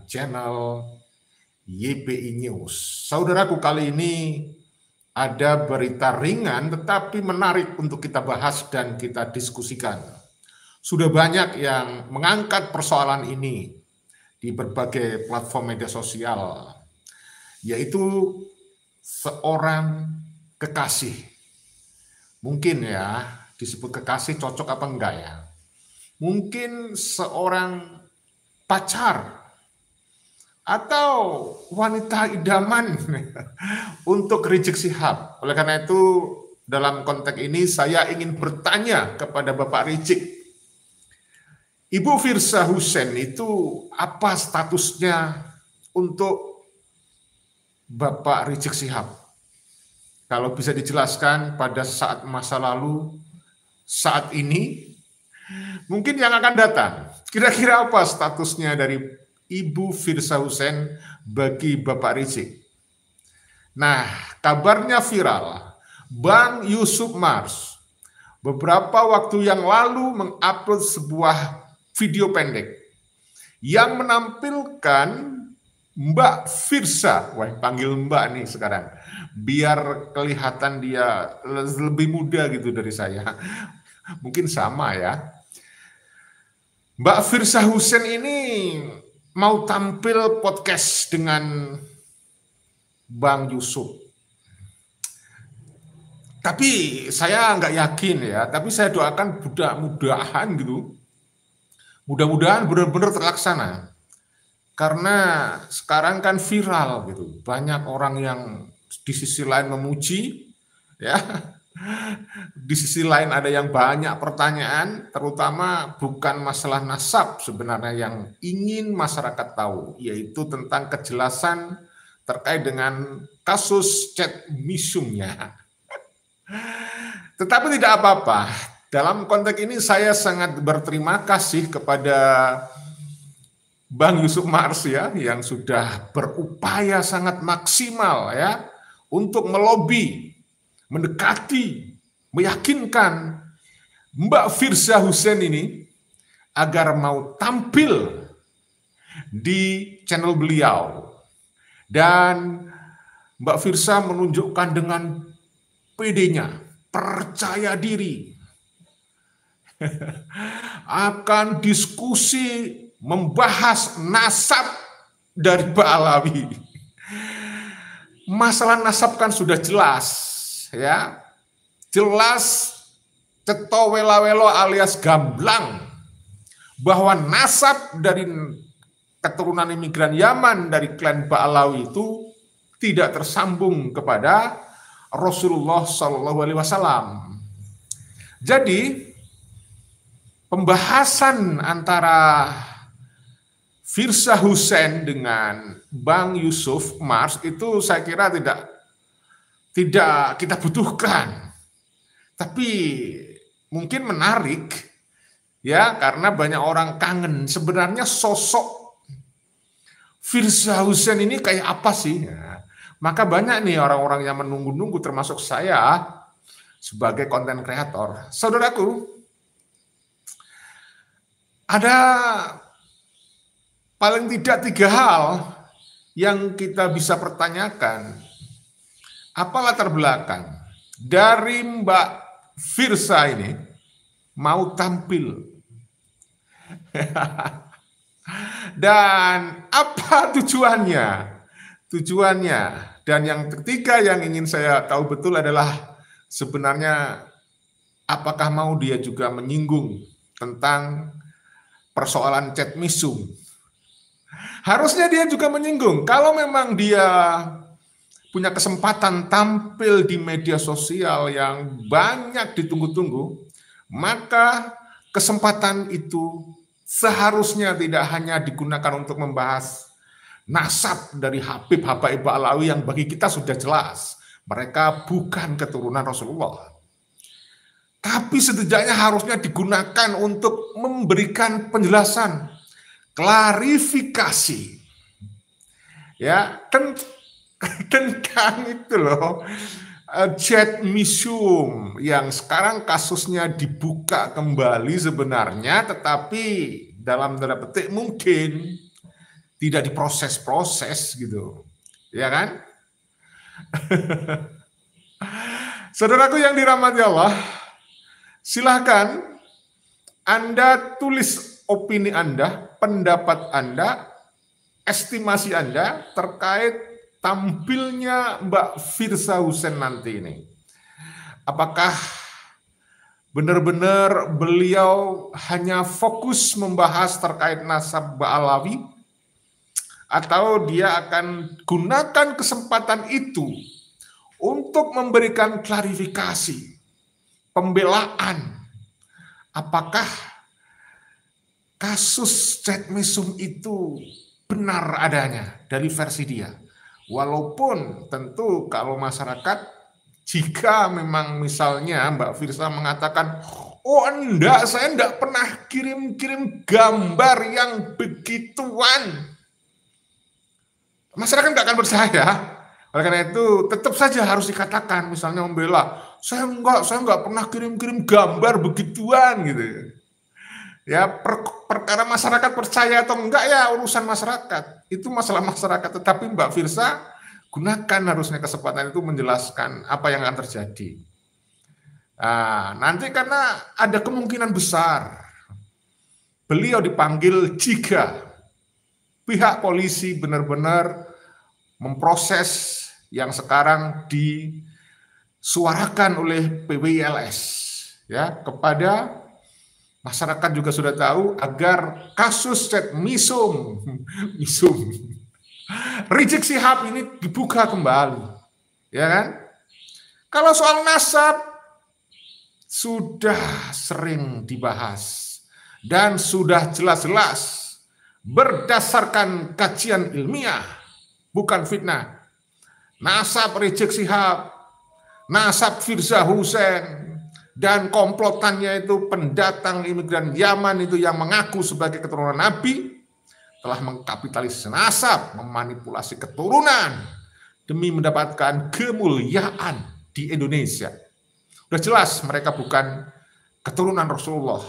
channel YPI News. Saudaraku, kali ini ada berita ringan tetapi menarik untuk kita bahas dan kita diskusikan. Sudah banyak yang mengangkat persoalan ini di berbagai platform media sosial, yaitu seorang kekasih. Mungkin ya, disebut kekasih cocok apa enggak ya? Mungkin seorang pacar atau wanita idaman untuk Rizik Syihab. Oleh karena itu, dalam konteks ini saya ingin bertanya kepada Bapak Rizik. Ibu Firsa Hussein itu apa statusnya untuk Bapak Rizik Syihab? Kalau bisa dijelaskan pada saat masa lalu, saat ini, mungkin yang akan datang. Kira-kira apa statusnya dari Ibu Firsa Hussein bagi Bapak Rizik? Nah, kabarnya viral, Bang Yusuf Mars beberapa waktu yang lalu mengupload sebuah video pendek yang menampilkan Mbak Firsa, wah panggil Mbak nih sekarang, biar kelihatan dia lebih muda gitu dari saya. Mungkin sama ya. Mbak Firsa Hussein ini mau tampil podcast dengan Bang Yusuf. Tapi saya nggak yakin ya, tapi saya doakan mudah-mudahan gitu. Mudah-mudahan benar-benar terlaksana. Karena sekarang kan viral gitu. Banyak orang yang di sisi lain memuji, ya. Di sisi lain ada yang banyak pertanyaan, terutama bukan masalah nasab sebenarnya yang ingin masyarakat tahu, yaitu tentang kejelasan terkait dengan kasus chat mesumnya. Tetapi tidak apa-apa. Dalam konteks ini saya sangat berterima kasih kepada Bang Yusuf Mars ya, yang sudah berupaya sangat maksimal ya untuk melobi, mendekati, meyakinkan Mbak Firsa Hussein ini agar mau tampil di channel beliau. Dan Mbak Firsa menunjukkan dengan PD-nya, percaya diri, akan diskusi membahas nasab dari Mbak Alawi. Masalah nasab kan sudah jelas, ya, jelas ceto wela-welo alias gamblang bahwa nasab dari keturunan imigran Yaman dari klan Ba'alawi itu tidak tersambung kepada Rasulullah Shallallahu Alaihi Wasallam. Jadi pembahasan antara Firsa Hussein dengan Bang Yusuf Mars itu saya kira tidak kita butuhkan, tapi mungkin menarik ya, karena banyak orang kangen sebenarnya sosok Firsa Hussein ini kayak apa sih? Ya, maka banyak nih orang-orang yang menunggu-nunggu, termasuk saya sebagai konten kreator. Saudaraku, ada paling tidak 3 hal yang kita bisa pertanyakan. Apa latar belakang dari Mbak Firsa ini mau tampil? Dan apa tujuannya? Dan yang ketiga yang ingin saya tahu betul adalah sebenarnya apakah mau dia juga menyinggung tentang persoalan chat mesum. Harusnya dia juga menyinggung. Kalau memang dia punya kesempatan tampil di media sosial yang banyak ditunggu-tunggu, maka kesempatan itu seharusnya tidak hanya digunakan untuk membahas nasab dari Habib Habaib Ba'alawi yang bagi kita sudah jelas mereka bukan keturunan Rasulullah. Tapi setidaknya harusnya digunakan untuk memberikan penjelasan, klarifikasi ya tentang itu loh, chat mesum yang sekarang kasusnya dibuka kembali sebenarnya, tetapi dalam tanda petik mungkin tidak diproses-proses gitu. Ya kan? Saudaraku yang dirahmati Allah, silahkan Anda tulis opini Anda, pendapat Anda, estimasi Anda terkait tampilnya Mbak Firza Hussein nanti ini. Apakah benar-benar beliau hanya fokus membahas terkait nasab Ba'alawi, atau dia akan gunakan kesempatan itu untuk memberikan klarifikasi, pembelaan, apakah kasus chat mesum itu benar adanya dari versi dia. Walaupun tentu kalau masyarakat, jika memang misalnya Mbak Firza mengatakan, oh enggak, saya enggak pernah kirim-kirim gambar yang begituan, masyarakat enggak akan percaya. Oleh karena itu tetap saja harus dikatakan, misalnya membela, saya enggak pernah kirim-kirim gambar begituan gitu. Ya, perkara masyarakat percaya atau enggak ya urusan masyarakat. Itu masalah masyarakat, tetapi Mbak Firza gunakan harusnya kesempatan itu menjelaskan apa yang akan terjadi. Nah, nanti karena ada kemungkinan besar beliau dipanggil jika pihak polisi benar-benar memproses yang sekarang disuarakan oleh PWILS ya kepada masyarakat. Juga sudah tahu agar kasus chat mesum Rizik Syihab ini dibuka kembali, ya kan? Kalau soal nasab sudah sering dibahas dan sudah jelas-jelas berdasarkan kajian ilmiah, bukan fitnah. Nasab Rizik Syihab, nasab Firza Hussein, dan komplotannya itu pendatang imigran Yaman itu yang mengaku sebagai keturunan Nabi, telah mengkapitalis nasab, memanipulasi keturunan demi mendapatkan kemuliaan di Indonesia. Sudah jelas mereka bukan keturunan Rasulullah.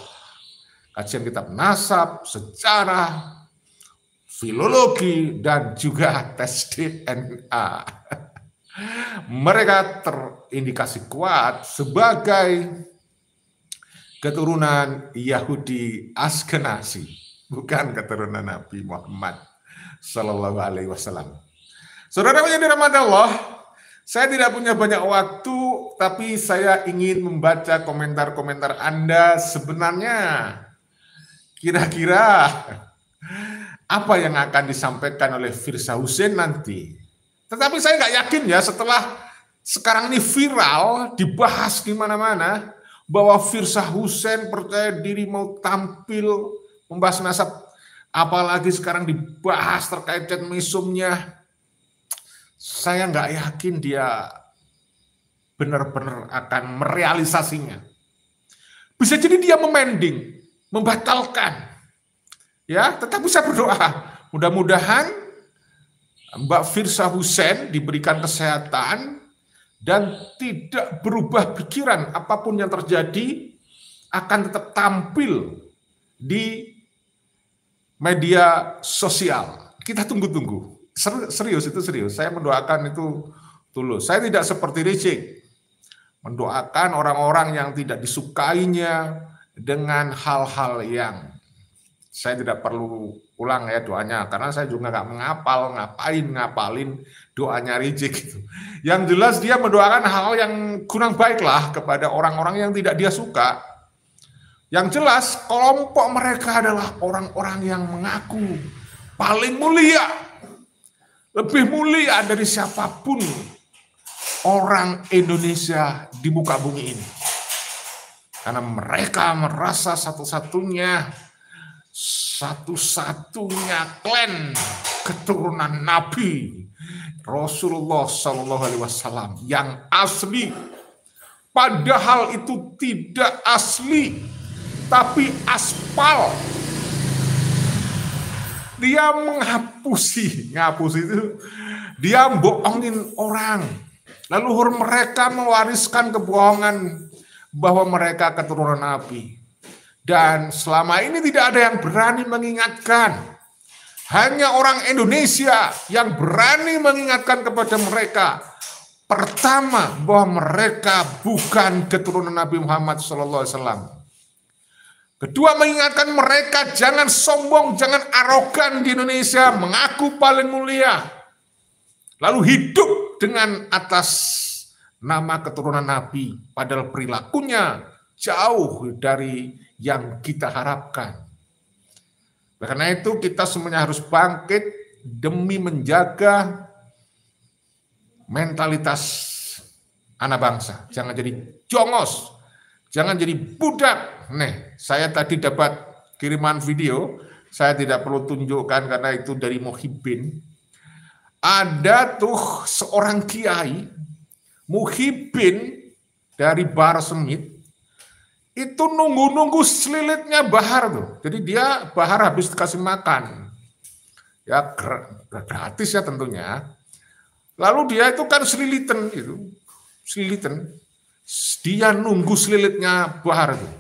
Kajian kitab nasab, sejarah, filologi, dan juga tes DNA. Mereka terindikasi kuat sebagai keturunan Yahudi Askenazi, bukan keturunan Nabi Muhammad Sallallahu Alaihi Wasallam. Saudara yang dirahmati Allah, saya tidak punya banyak waktu, tapi saya ingin membaca komentar-komentar Anda. Sebenarnya kira-kira apa yang akan disampaikan oleh Firza Hussein nanti. Tetapi saya nggak yakin ya, setelah sekarang ini viral, dibahas di mana-mana, bahwa Firza Hussein percaya diri mau tampil membahas nasab, apalagi sekarang dibahas terkait chat mesumnya. Saya nggak yakin dia benar-benar akan merealisasinya. Bisa jadi dia memending, membatalkan. Ya, tetapi saya berdoa, mudah-mudahan Mbak Firza Hussein diberikan kesehatan dan tidak berubah pikiran, apapun yang terjadi akan tetap tampil di media sosial. Kita tunggu-tunggu. Serius, itu serius. Saya mendoakan itu tulus. Saya tidak seperti Rizik, mendoakan orang-orang yang tidak disukainya dengan hal-hal yang saya tidak perlu ulang ya doanya, karena saya juga nggak ngapalin doanya Rizik gitu. Yang jelas dia mendoakan hal yang kurang baik lah kepada orang-orang yang tidak dia suka. Yang jelas kelompok mereka adalah orang-orang yang mengaku paling mulia, lebih mulia dari siapapun orang Indonesia di muka bumi ini. Karena mereka merasa satu-satunya klan keturunan Nabi Rasulullah Sallallahu Alaihi Wasallam yang asli, padahal itu tidak asli, tapi aspal. Dia ngapus itu, dia bohongin orang. Leluhur mereka mewariskan kebohongan bahwa mereka keturunan Nabi. Dan selama ini tidak ada yang berani mengingatkan. Hanya orang Indonesia yang berani mengingatkan kepada mereka. Pertama, bahwa mereka bukan keturunan Nabi Muhammad SAW. Kedua, mengingatkan mereka jangan sombong, jangan arogan di Indonesia, mengaku paling mulia. Lalu hidup dengan atas nama keturunan Nabi, padahal perilakunya jauh dari yang kita harapkan. Karena itu kita semuanya harus bangkit demi menjaga mentalitas anak bangsa. Jangan jadi jongos, jangan jadi budak. Nih, saya tadi dapat kiriman video, saya tidak perlu tunjukkan karena itu dari Muhyiddin. Ada tuh seorang kiai, Muhyiddin dari Bahar Smith, itu nunggu-nunggu selilitnya Bahar tuh. Jadi dia Bahar habis dikasih makan. Ya gratis ya tentunya. Lalu dia itu kan selilitan gitu. Selilitan. Dia nunggu selilitnya Bahar tuh.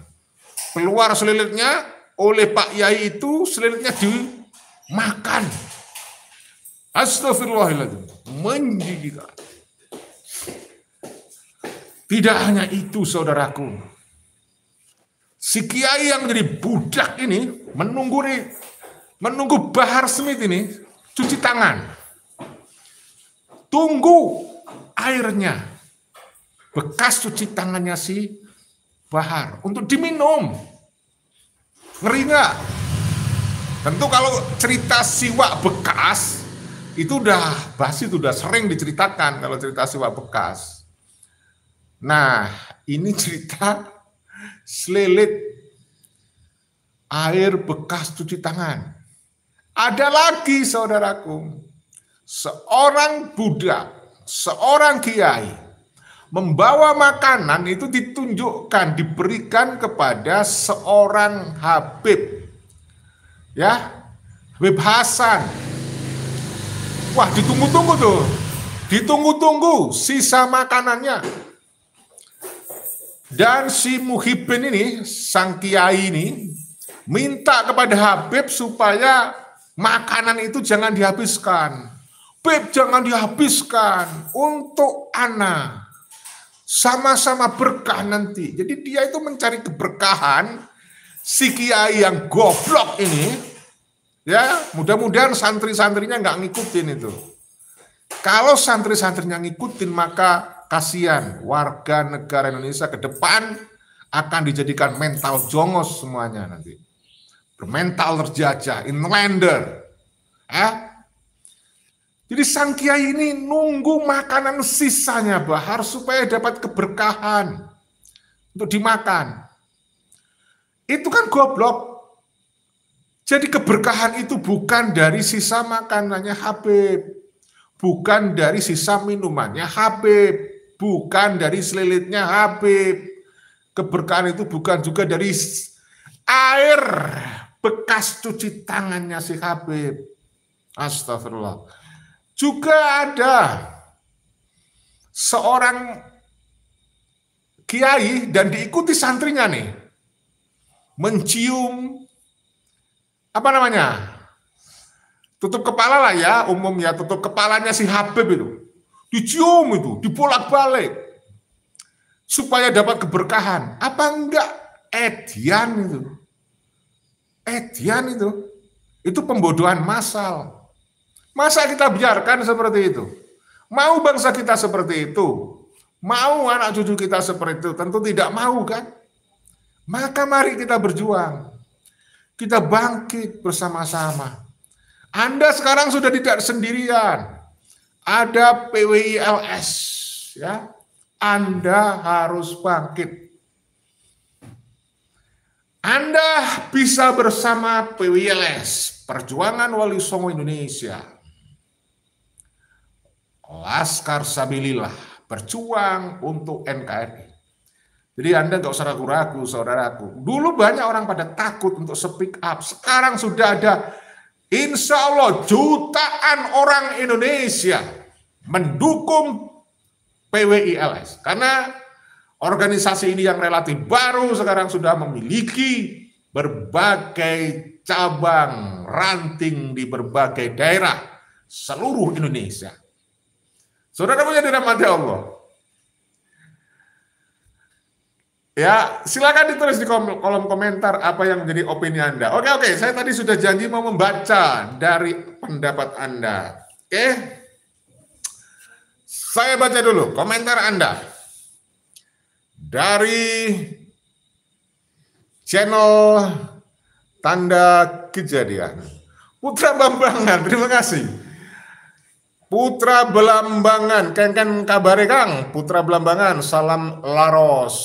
Keluar selilitnya oleh Pak Yai itu, selilitnya dimakan. Astagfirullahaladzim. Menjijikan. Tidak hanya itu saudaraku. Si kiai yang menjadi budak ini menunggu Bahar Smith ini cuci tangan. Tunggu airnya. Bekas cuci tangannya si Bahar untuk diminum. Ngeri nggak? Tentu kalau cerita siwak bekas itu udah basi, itu udah sering diceritakan kalau cerita siwak bekas. Nah, ini cerita selilit air bekas cuci tangan. Ada lagi saudaraku, seorang budak, seorang kiai membawa makanan itu ditunjukkan, diberikan kepada seorang Habib. Ya, Habib Hasan. Wah, ditunggu-tunggu tuh. Ditunggu-tunggu sisa makanannya. Dan si Muhyiddin ini, sang kiai ini, minta kepada Habib supaya makanan itu jangan dihabiskan. Habib, jangan dihabiskan untuk anak. Sama-sama berkah nanti. Jadi dia itu mencari keberkahan. Si kiai yang goblok ini, ya mudah-mudahan santri-santrinya nggak ngikutin itu. Kalau santri-santrinya ngikutin, maka kasihan warga negara Indonesia ke depan akan dijadikan mental jongos semuanya nanti. Bermental terjajah, inlander. Jadi sang kiai ini nunggu makanan sisanya Bahar supaya dapat keberkahan untuk dimakan. Itu kan goblok. Jadi keberkahan itu bukan dari sisa makanannya Habib, bukan dari sisa minumannya Habib, bukan dari selilitnya Habib. Keberkahan itu bukan juga dari air bekas cuci tangannya si Habib. Astagfirullah. Juga ada seorang kiai dan diikuti santrinya nih, mencium apa namanya? Tutup kepala lah ya, umum ya, tutup kepalanya si Habib itu. Dicium itu, dibolak-balik. Supaya dapat keberkahan. Apa enggak? Edian itu. Edian itu. Itu pembodohan massal. Masa kita biarkan seperti itu? Mau bangsa kita seperti itu? Mau anak cucu kita seperti itu? Tentu tidak mau kan? Maka mari kita berjuang. Kita bangkit bersama-sama. Anda sekarang sudah tidak sendirian. Ada PWILS, ya. Anda harus bangkit. Anda bisa bersama PWILS, Perjuangan Wali Songo Indonesia. Laskar Sabilillah, berjuang untuk NKRI. Jadi Anda nggak usah ragu-ragu, saudaraku. Dulu banyak orang pada takut untuk speak up. Sekarang sudah ada, insya Allah, jutaan orang Indonesia mendukung PWILS. Karena organisasi ini yang relatif baru sekarang sudah memiliki berbagai cabang, ranting di berbagai daerah seluruh Indonesia. Saudara punya dirahmati Allah. Ya, silakan ditulis di kolom komentar apa yang menjadi opini Anda. Oke, saya tadi sudah janji mau membaca dari pendapat Anda. Oke, saya baca dulu komentar Anda dari channel Tanda Kejadian. Putra Bambangan, terima kasih. Putra Belambangan, kan kabare Kang. Putra Belambangan, salam laros.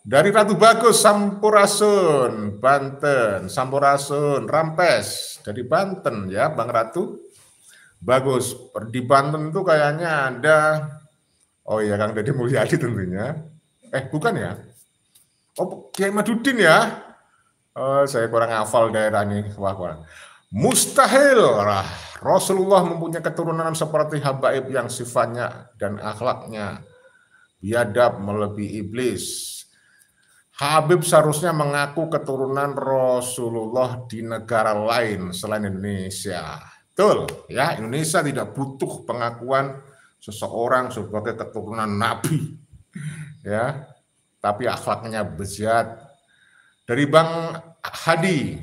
Dari Ratu Bagus, Sampurasun, Banten. Sampurasun, Rampes, dari Banten ya, Bang Ratu. Bagus, di Banten itu kayaknya ada, oh iya Kang Deddy Mulyadi tentunya. Bukan ya? Oh, Kiai Madudin ya? Oh, saya kurang hafal daerah ini. Wah. Mustahil Rasulullah mempunyai keturunan seperti habaib yang sifatnya dan akhlaknya biadab melebihi iblis. Habib seharusnya mengaku keturunan Rasulullah di negara lain selain Indonesia. Betul, ya, Indonesia tidak butuh pengakuan seseorang sebagai keturunan Nabi, ya, tapi akhlaknya bejat. Dari Bang Hadi,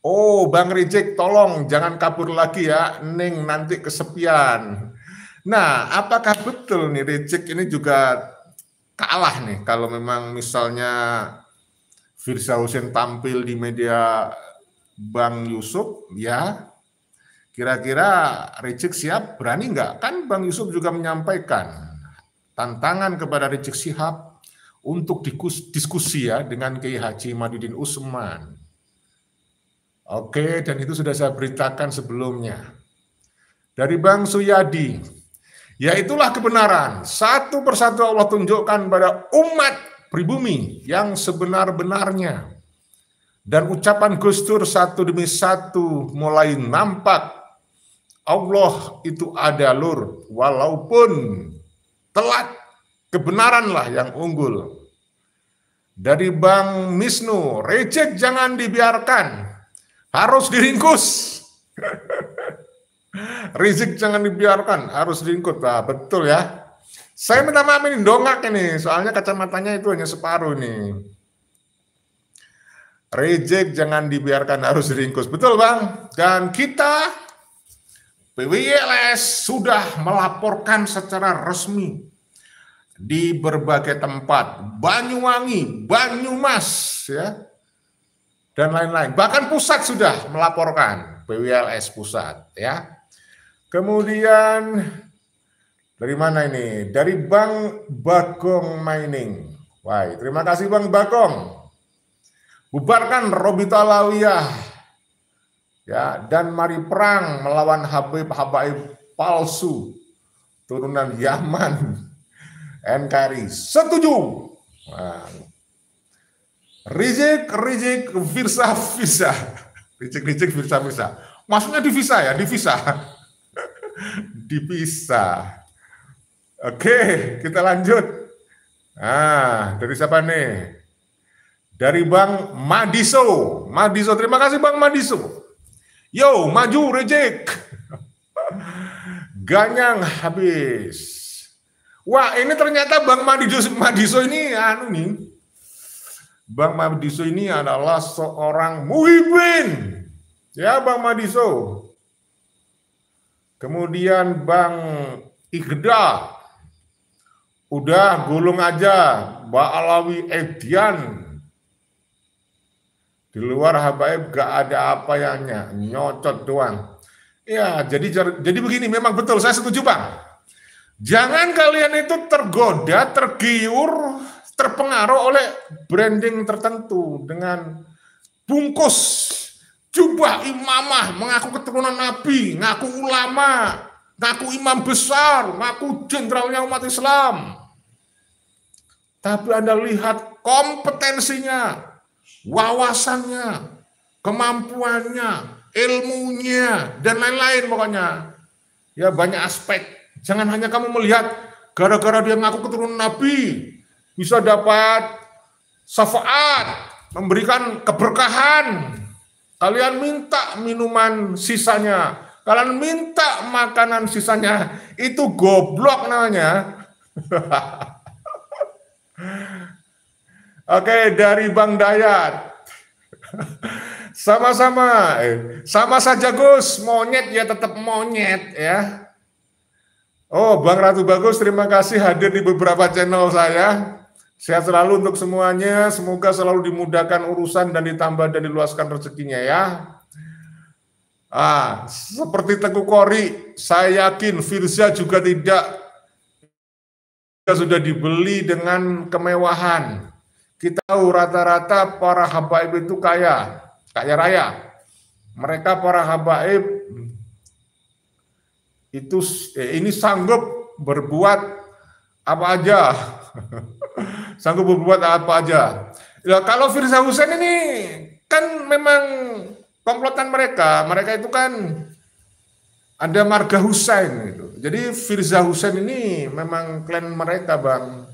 oh Bang Rijek, tolong jangan kabur lagi ya, Ning nanti kesepian. Nah, apakah betul nih Rijek ini juga kalah nih kalau memang misalnya Firza Hussein tampil di media Bang Yusuf, ya kira-kira Rizik Syihab berani nggak? Kan Bang Yusuf juga menyampaikan tantangan kepada Rizik Syihab untuk diskusi ya dengan Kiai Haji Madudin Usman. Oke, dan itu sudah saya beritakan sebelumnya. Dari Bang Suyadi, ya itulah kebenaran. Satu persatu Allah tunjukkan pada umat pribumi yang sebenar-benarnya. Dan ucapan Gus Dur satu demi satu mulai nampak. Allah itu ada lur, walaupun telat, kebenaranlah yang unggul. Dari Bang Misnu, Rizik jangan dibiarkan, harus diringkus. Rizik jangan dibiarkan, harus diringkus. Nah, betul ya. Saya minta maaf ini dongak ini, soalnya kacamatanya itu hanya separuh nih. Rizik jangan dibiarkan, harus diringkus. Betul Bang. Dan kita PWLS sudah melaporkan secara resmi di berbagai tempat, Banyuwangi, Banyumas, ya, dan lain-lain. Bahkan pusat sudah melaporkan, PWLS pusat, ya. Kemudian dari mana ini? Dari Bang Bagong Mining. Wah, terima kasih Bang Bagong. Bubarkan Robita Lawiyah. Ya, dan mari perang melawan habaib palsu turunan Yaman. NKRI setuju. Nah. Rizik Firza. Rizik Firza. Maksudnya divisa ya, dipisah. Oke, kita lanjut. Nah, dari siapa nih? Dari Bang Madiso. Terima kasih Bang Madiso. Yo, maju Rizik. Ganyang habis. Wah, ini ternyata Bang Madiso ini Bang Madiso ini adalah seorang muhibin. Ya, Bang Madiso. Kemudian Bang Igda. Udah gulung aja Mbak Alawi Edian. Di luar habaib gak ada apa yangnya, nyocot doang. Ya, jadi begini, memang betul, saya setuju Bang. Jangan kalian itu tergoda, tergiur, terpengaruh oleh branding tertentu dengan bungkus jubah imamah, mengaku keturunan Nabi, ngaku ulama, ngaku imam besar, ngaku jenderalnya umat Islam. Tapi Anda lihat kompetensinya, wawasannya, kemampuannya, ilmunya, dan lain-lain pokoknya. Ya banyak aspek. Jangan hanya kamu melihat gara-gara dia ngaku keturunan Nabi, bisa dapat syafaat, memberikan keberkahan. kalian minta minuman sisanya, kalian minta makanan sisanya, itu goblok namanya. Oke, dari Bang Dayat. Sama-sama, sama saja Gus, monyet ya tetap monyet ya. Oh, Bang Ratu Bagus, terima kasih hadir di beberapa channel saya. Sehat selalu untuk semuanya, semoga selalu dimudahkan urusan dan ditambah dan diluaskan rezekinya ya. Seperti Teguh Kori, saya yakin Firza juga sudah dibeli dengan kemewahan. Kita tahu rata-rata para habaib itu kaya raya. Mereka para habaib itu ini sanggup berbuat apa aja. Sanggup berbuat apa aja. Ya, kalau Firza Hussein ini kan memang komplotan mereka itu kan ada marga Hussein gitu. Jadi Firza Hussein ini memang klan mereka, Bang.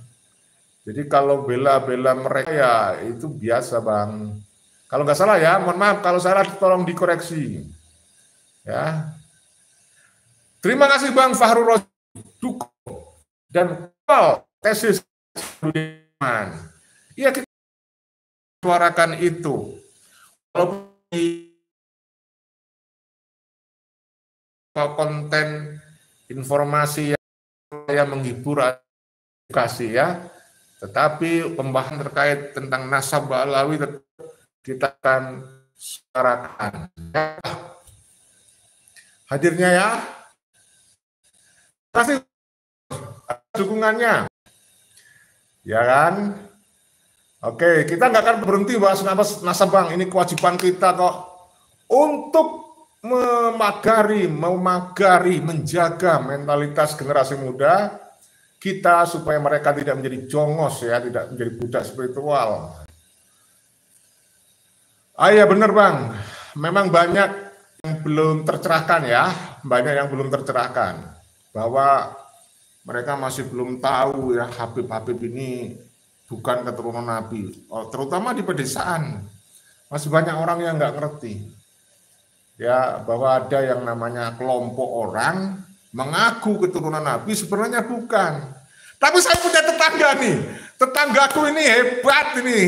Jadi kalau bela-bela mereka ya itu biasa, Bang. Kalau nggak salah ya, mohon maaf kalau salah tolong dikoreksi. Ya. Terima kasih Bang Fahrul Rozi Duko dan Paul tesis Budiman. Iya, kita suarakan itu. Walaupun konten informasi yang menghibur edukasi ya, tetapi pembahasan terkait tentang nasab Ba'alawi kita akan suarakan. Ya. Hadirnya ya. Terima kasih dukungannya. Ya kan? Oke, kita nggak akan berhenti bahas nasab Bang. Ini kewajiban kita kok untuk memagari, menjaga mentalitas generasi muda kita supaya mereka tidak menjadi jongos ya, tidak menjadi budak spiritual. Iya benar Bang, memang banyak yang belum tercerahkan ya, bahwa mereka masih belum tahu ya Habib-Habib ini bukan keturunan Nabi, terutama di pedesaan masih banyak orang yang nggak ngerti ya bahwa ada yang namanya kelompok orang mengaku keturunan Nabi sebenarnya bukan. Tapi saya punya tetangga nih, tetanggaku ini hebat ini.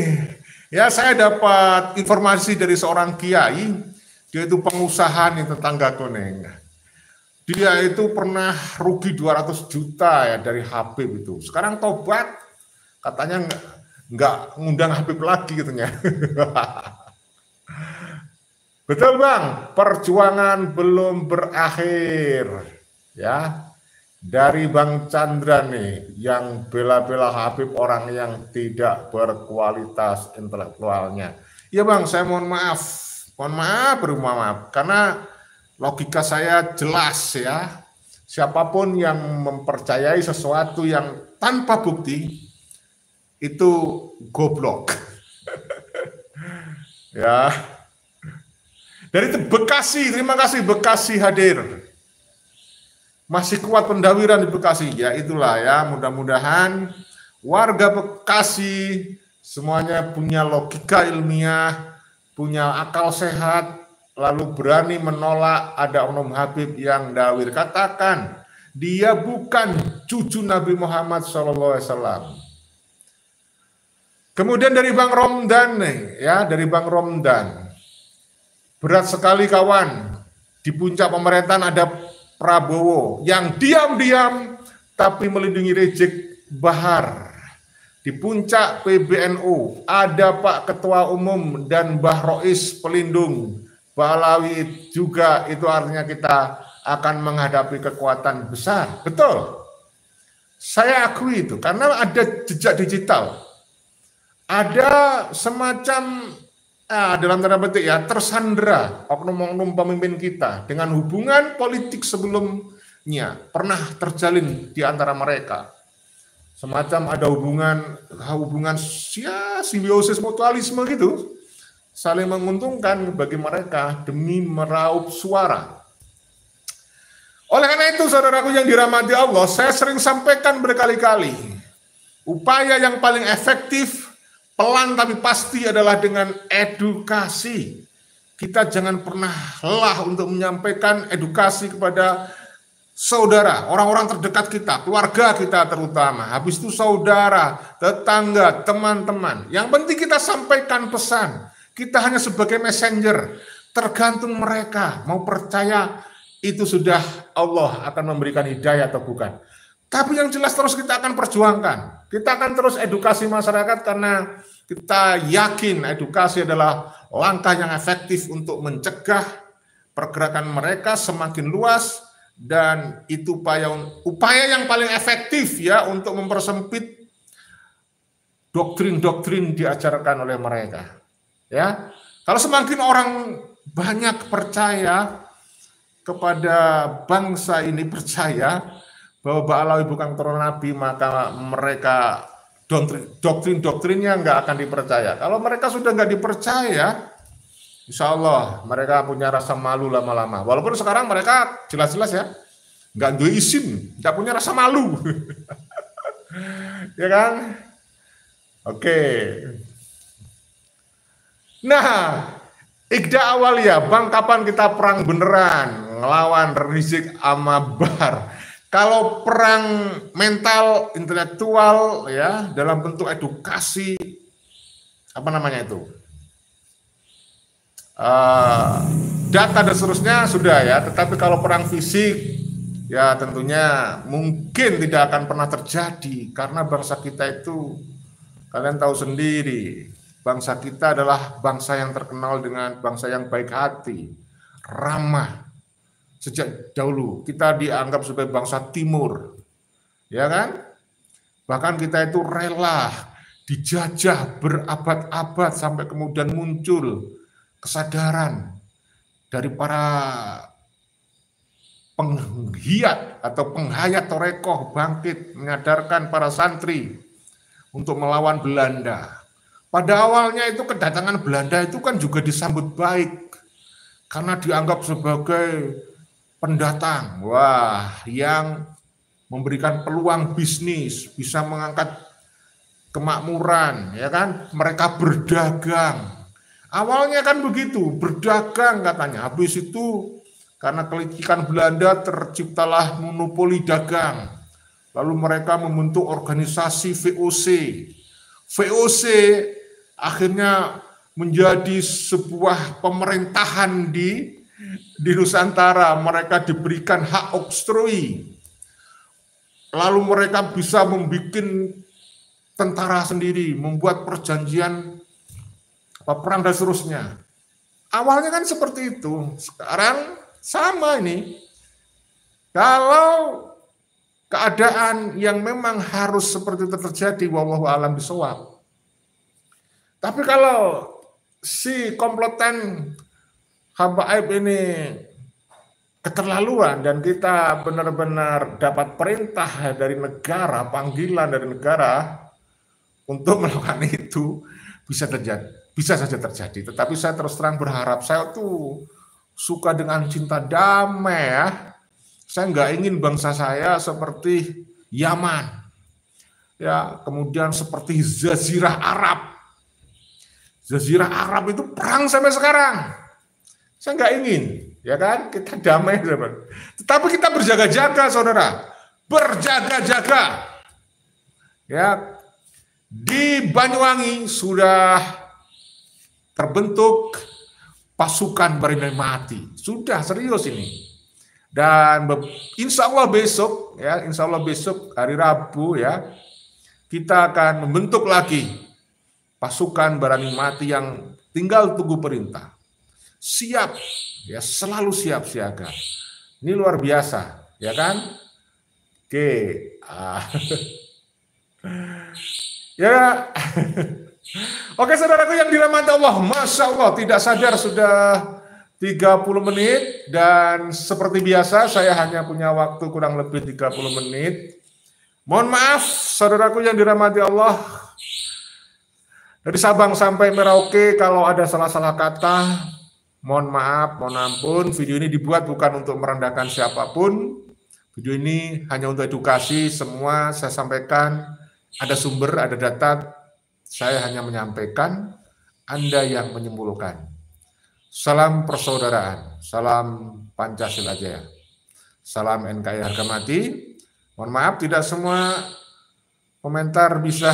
Ya, saya dapat informasi dari seorang kiai, dia itu pengusaha nih tetanggaku nih. Dia itu pernah rugi 200 juta ya dari Habib itu. Sekarang tobat, katanya nggak ngundang Habib lagi katanya. Betul Bang, perjuangan belum berakhir. Ya, dari Bang Chandra nih, yang bela-bela Habib orang yang tidak berkualitas intelektualnya. Ya Bang, saya mohon maaf, karena logika saya jelas ya, siapapun yang mempercayai sesuatu yang tanpa bukti, itu goblok. Ya. Dari Bekasi, terima kasih Bekasi hadir. Masih kuat pendawiran di Bekasi, ya itulah ya, mudah-mudahan warga Bekasi semuanya punya logika ilmiah, punya akal sehat, lalu berani menolak ada oknum Habib yang dawir. Katakan, dia bukan cucu Nabi Muhammad SAW. Kemudian dari Bang Romdan nih, ya dari Bang Romdan. Berat sekali kawan, di puncak pemerintahan ada Prabowo yang diam-diam tapi melindungi Rizik Bahar. Di puncak PBNU ada Pak Ketua Umum dan Mbah Rois pelindung Ba'alawi juga, itu artinya kita akan menghadapi kekuatan besar. Betul. Saya akui itu karena ada jejak digital. Ada semacam dalam tanda petik ya, tersandra oknum-oknum pemimpin kita dengan hubungan politik sebelumnya pernah terjalin di antara mereka. Semacam ada hubungan ya, simbiosis mutualisme gitu, saling menguntungkan bagi mereka demi meraup suara. Oleh karena itu, saudaraku yang dirahmati Allah, saya sering sampaikan berkali-kali, upaya yang paling efektif, pelan tapi pasti adalah dengan edukasi. kita jangan pernah lelah untuk menyampaikan edukasi kepada saudara, orang-orang terdekat kita, keluarga kita terutama. Habis itu saudara, tetangga, teman-teman. Yang penting kita sampaikan pesan. Kita hanya sebagai messenger. Tergantung mereka mau percaya itu sudah Allah akan memberikan hidayah atau bukan. Tapi yang jelas terus kita akan perjuangkan. Kita akan terus edukasi masyarakat karena kita yakin edukasi adalah langkah yang efektif untuk mencegah pergerakan mereka semakin luas, dan itu upaya yang paling efektif ya untuk mempersempit doktrin-doktrin diajarkan oleh mereka. Ya, kalau semakin orang banyak percaya kepada bangsa ini, percaya bahwa Ba'alawi bukan keturunan Nabi, maka mereka doktrin-doktrinnya nggak akan dipercaya. Kalau mereka sudah nggak dipercaya, insya Allah mereka punya rasa malu lama-lama. Walaupun sekarang mereka jelas-jelas ya nggak ada izin, nggak punya rasa malu, ya kan? Oke. Nah, Iqda Awaliyah, Bang, kapan kita perang beneran ngelawan Rizik sama Bahar? Kalau perang mental, intelektual ya dalam bentuk edukasi, apa namanya itu? Data dan seterusnya sudah ya, tetapi kalau perang fisik ya tentunya mungkin tidak akan pernah terjadi karena bangsa kita itu, kalian tahu sendiri, bangsa kita adalah bangsa yang terkenal dengan bangsa yang baik hati, ramah. Sejak dahulu kita dianggap sebagai bangsa timur, ya kan? Bahkan kita itu rela dijajah berabad-abad sampai kemudian muncul kesadaran dari para penggiat atau penghayat torekoh bangkit menyadarkan para santri untuk melawan Belanda. Pada awalnya itu kedatangan Belanda itu kan juga disambut baik karena dianggap sebagai pendatang, wah, yang memberikan peluang bisnis, bisa mengangkat kemakmuran, ya kan? Mereka berdagang. Awalnya kan begitu, berdagang katanya. Habis itu karena kelicikan Belanda terciptalah monopoli dagang. Lalu mereka membentuk organisasi VOC. VOC akhirnya menjadi sebuah pemerintahan di Nusantara. Mereka diberikan hak oktroi. Lalu mereka bisa membuat tentara sendiri, membuat perjanjian perang dan seterusnya. Awalnya kan seperti itu. Sekarang sama ini. Kalau keadaan yang memang harus seperti itu terjadi, wallahu a'lam bishawab. Tapi kalau si komplotan habaib ini keterlaluan dan kita benar-benar dapat perintah dari negara, panggilan dari negara untuk melakukan itu, bisa saja terjadi. Tetapi saya terus terang berharap, saya tuh suka dengan cinta damai ya. Saya nggak ingin bangsa saya seperti Yaman, ya, kemudian seperti Jazirah Arab. Jazirah Arab itu perang sampai sekarang. Saya nggak ingin, ya kan? Kita damai, saudara. Tetapi kita berjaga-jaga, saudara. Berjaga-jaga. Ya, di Banyuwangi sudah terbentuk pasukan Barinda Mati. Sudah serius ini. Dan insya Allah besok, ya, insya Allah besok hari Rabu ya, kita akan membentuk lagi pasukan Barani Mati yang tinggal tunggu perintah. Siap, ya, selalu siap siaga. Ini luar biasa, ya kan? Oke, ya, oke saudaraku yang dirahmati Allah, Masya Allah, tidak sadar sudah 30 menit, dan seperti biasa saya hanya punya waktu kurang lebih 30 menit. Mohon maaf saudaraku yang dirahmati Allah, dari Sabang sampai Merauke kalau ada salah-salah kata, mohon maaf, mohon ampun. Video ini dibuat bukan untuk merendahkan siapapun. Video ini hanya untuk edukasi, semua saya sampaikan, ada sumber, ada data, saya hanya menyampaikan, Anda yang menyimpulkan. Salam persaudaraan, salam Pancasila Jaya, salam NKRI harga mati. Mohon maaf tidak semua komentar bisa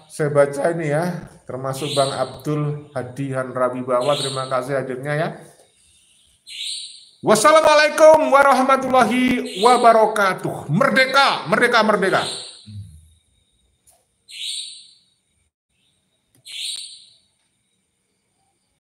saya baca ini ya, termasuk Bang Abdul Hadi Hanrawibawa, terima kasih hadirnya ya. Wassalamualaikum warahmatullahi wabarakatuh. Merdeka, merdeka, merdeka.